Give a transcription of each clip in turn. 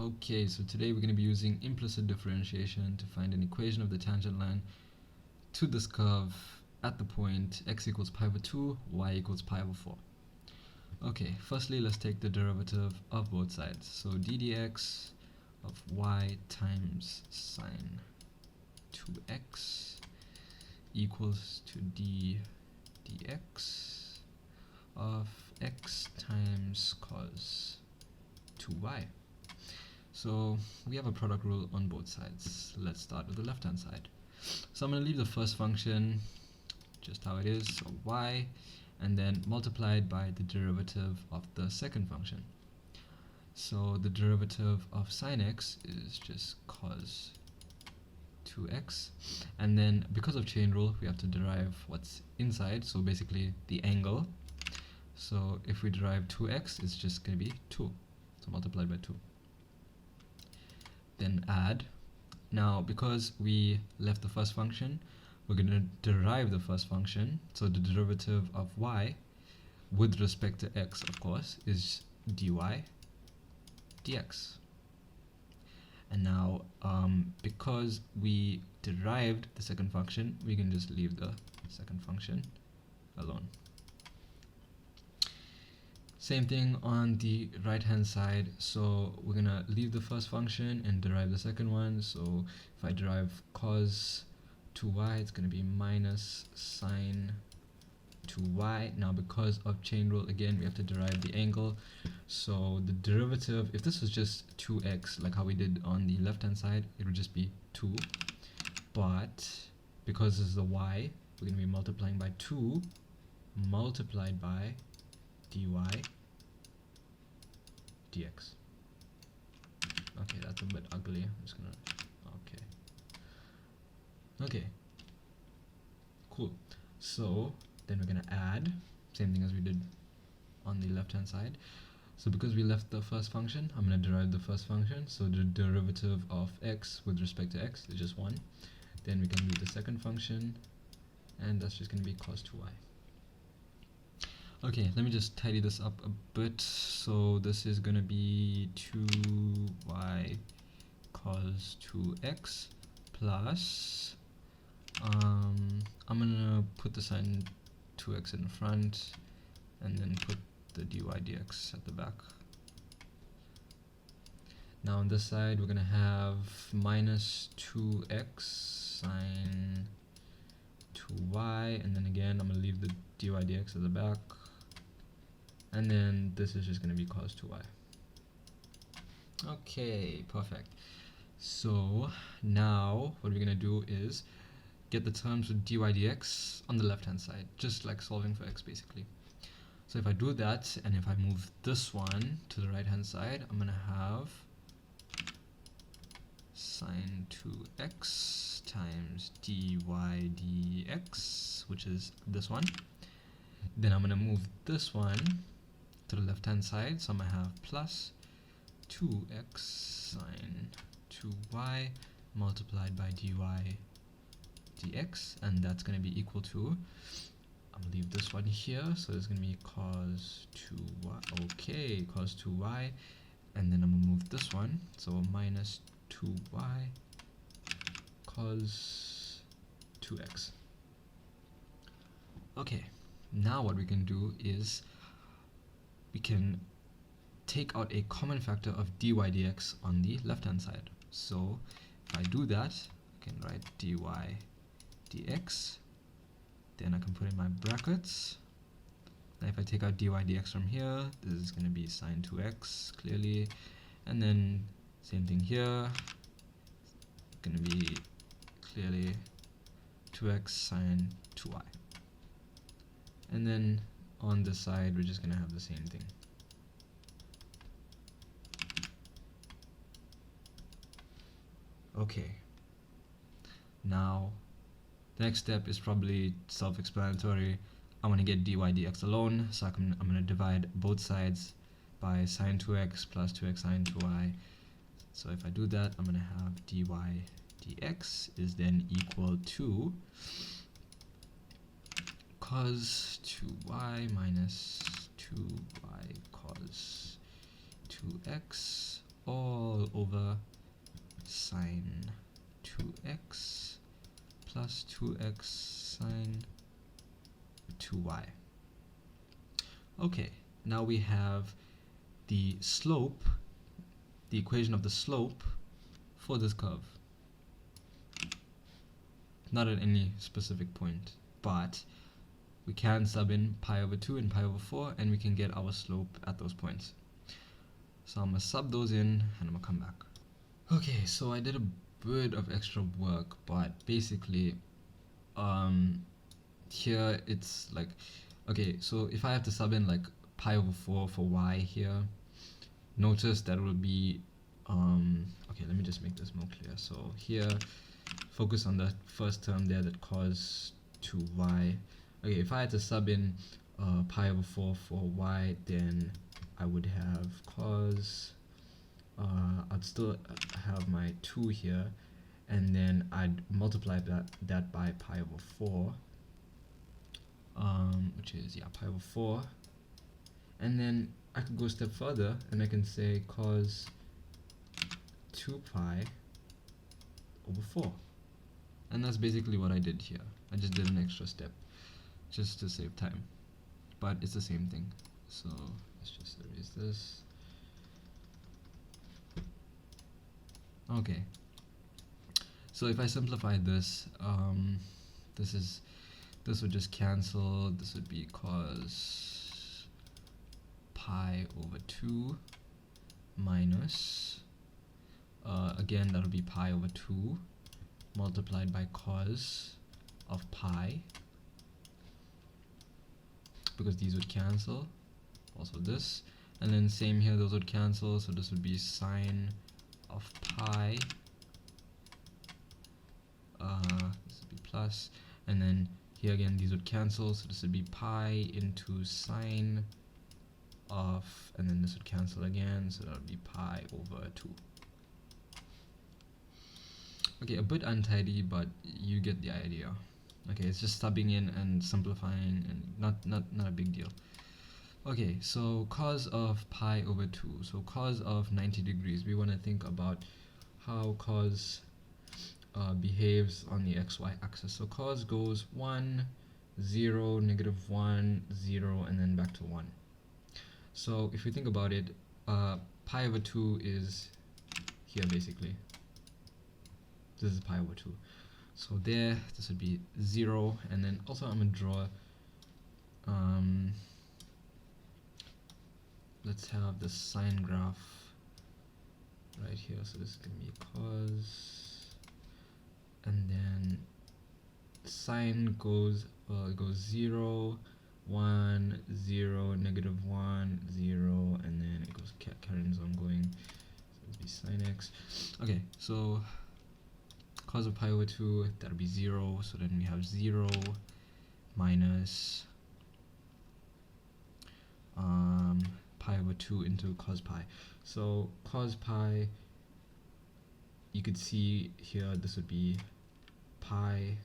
Okay, so today we're going to be using implicit differentiation to find an equation of the tangent line to this curve at the point x equals pi over 2, y equals pi over 4. Okay, firstly let's take the derivative of both sides. So d dx of y times sine 2x equals to d dx of x times cos 2y. So we have a product rule on both sides. Let's start with the left hand side. So I'm going to leave the first function just how it is, so y, and then multiply it by the derivative of the second function. So the derivative of sine x is just cos 2x, and then because of chain rule we have to derive what's inside, so basically the angle. So if we derive 2x, it's just going to be 2, so multiplied by 2. Then add. Now because we left the first function, we're going to derive the first function, so the derivative of y with respect to x, of course, is dy dx. And now because we derived the second function, we can just leave the second function alone. Same thing on the right hand side, so we're gonna leave the first function and derive the second one. So if I derive cos 2y, it's gonna be minus sine 2y. Now because of chain rule, again we have to derive the angle, so the derivative, if this was just 2x like how we did on the left hand side, it would just be 2, but because this is the y, we're gonna be multiplying by 2 multiplied by dy dx. Okay, that's a bit ugly. I'm just gonna, okay, cool. So then we're gonna add, same thing as we did on the left hand side. So because we left the first function, I'm gonna derive the first function, so the derivative of x with respect to x is just 1. Then we can leave the second function, and that's just gonna be cos 2y. Okay, let me just tidy this up a bit. So this is gonna be 2y cos 2x plus I'm gonna put the sine 2x in front and then put the dy dx at the back. Now on this side we're gonna have minus 2x sine 2y, and then again I'm gonna leave the dy dx at the back, and then this is just going to be cos 2y. Okay, perfect. So now what we're going to do is get the terms with dy dx on the left hand side, just like solving for x basically. So if I do that, and if I move this one to the right hand side, I'm going to have sine 2x times dy dx, which is this one. Then I'm going to move this one to the left hand side, so I'm going to have plus 2x sine 2y multiplied by dy dx, and that's going to be equal to, I'm going to leave this one here, so it's going to be cos 2y, okay, cos 2y, and then I'm going to move this one, so minus 2y cos 2x. Okay, now what we can do is we can take out a common factor of dy dx on the left hand side. So if I do that, I can write dy dx, then I can put in my brackets. Now if I take out dy dx from here, this is going to be sine 2x clearly, and then same thing here, going to be clearly 2x sine 2y. And then on this side, we're just going to have the same thing. Okay. Now, the next step is probably self-explanatory. I want to get dy dx alone, so I'm going to divide both sides by sine 2x plus 2x sine 2y. So if I do that, I'm going to have dy dx is then equal to cos 2y minus 2y cos 2x all over sine 2x plus 2x sine 2y. Okay, now we have the slope, the equation of the slope for this curve. Not at any specific point, but we can sub in pi over 2 and pi over 4, and we can get our slope at those points. So I'm going to sub those in, and I'm going to come back. Okay, so I did a bit of extra work, but basically, here it's like, okay, so if I have to sub in like pi over 4 for y here, notice that it will be, okay, let me just make this more clear. So here, focus on the first term there, that cos 2y. Okay, if I had to sub in pi over 4 for y, then I would have cos, I'd still have my 2 here, and then I'd multiply that by pi over 4, which is, yeah, pi over 4, and then I could go a step further, and I can say cos 2 pi over 4. And that's basically what I did here. I just did an extra step just to save time, but it's the same thing. So let's just erase this. Okay, so if I simplify this, this would just cancel. This would be cos pi over 2 minus, again that'll be pi over 2 multiplied by cos of pi, because these would cancel, also this, and then same here, those would cancel, so this would be sine of pi, this would be plus, and then here again these would cancel, so this would be pi into sine of, and then this would cancel again, so that would be pi over 2. Okay, a bit untidy, but you get the idea. Okay, it's just subbing in and simplifying, and not a big deal. Okay, so cos of pi over 2. So cos of 90 degrees. We want to think about how cos behaves on the xy axis. So cos goes 1, 0, negative 1, 0, and then back to 1. So if we think about it, pi over 2 is here basically. This is pi over 2. So there, this would be 0, and then also I'm going to draw, let's have the sine graph right here. So this is going to be cos, and then sine goes, it goes 0, 1, 0, negative 1, 0, and then it goes carries on going. So it'll be sine x. Okay, so cos of pi over 2, that'll be 0, so then we have 0 minus pi over 2 into cos pi. So cos pi, you could see here this would be pi,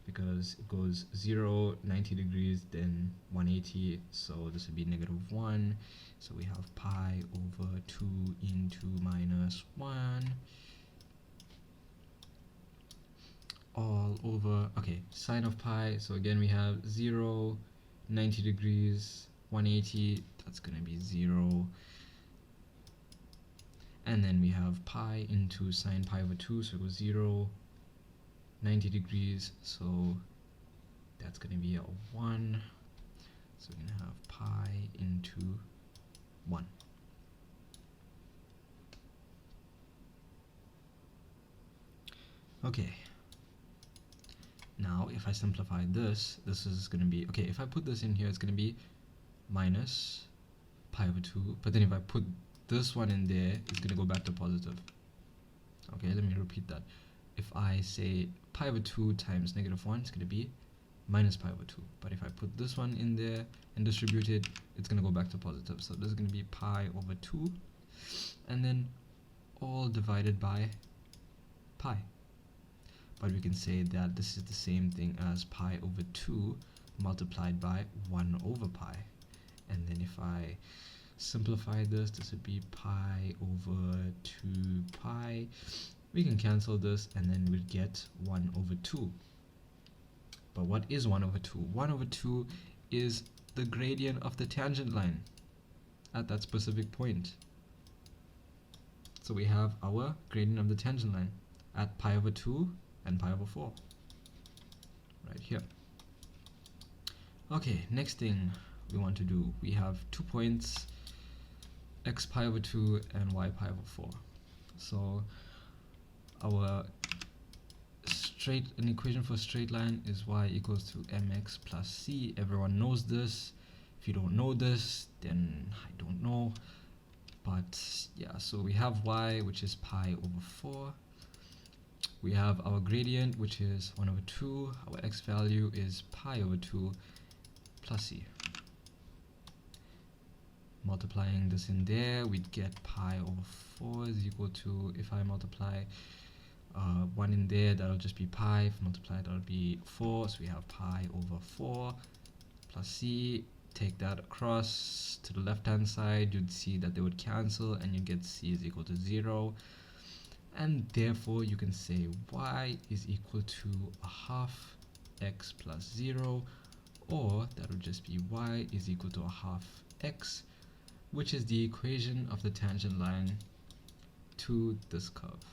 because it goes 0, 90 degrees, then 180, so this would be negative 1, so we have pi over 2 into minus 1 all over, okay, sine of pi, so again we have 0, 90 degrees, 180, that's going to be 0, and then we have pi into sine pi over 2, so it goes 0, 90 degrees, so that's going to be a 1, so we're going to have pi into 1. Okay, now if I simplify this, this is going to be, okay, if I put this in here, it's going to be minus pi over 2, but then if I put this one in there, it's going to go back to positive. Okay, let me repeat that. If I say pi over 2 times negative 1, it's going to be minus pi over 2. But if I put this one in there and distribute it, it's going to go back to positive. So this is going to be pi over 2, and then all divided by pi. But we can say that this is the same thing as pi over 2 multiplied by 1 over pi. And then if I simplify this would be pi over 2 pi. We can cancel this and then we'd get 1 over 2. But what is 1 over 2? 1 over 2 is the gradient of the tangent line at that specific point. So we have our gradient of the tangent line at pi over 2 and pi over 4 right here. Okay, next thing we want to do, we have 2 points, x pi over 2 and y pi over 4. So our an equation for a straight line is y equals to mx plus c. Everyone knows this. If you don't know this, then I don't know. But yeah, so we have y, which is pi over 4. We have our gradient, which is 1 over 2. Our x value is pi over 2 plus c. Multiplying this in there, we'd get pi over 4 is equal to, if I multiply 1 in there, that'll just be pi. If multiplied, that'll be 4. So we have pi over 4 plus c. Take that across to the left hand side, you'd see that they would cancel and you get c is equal to 0. And therefore you can say y is equal to a half x plus 0, or that would just be y is equal to a half x, which is the equation of the tangent line to this curve.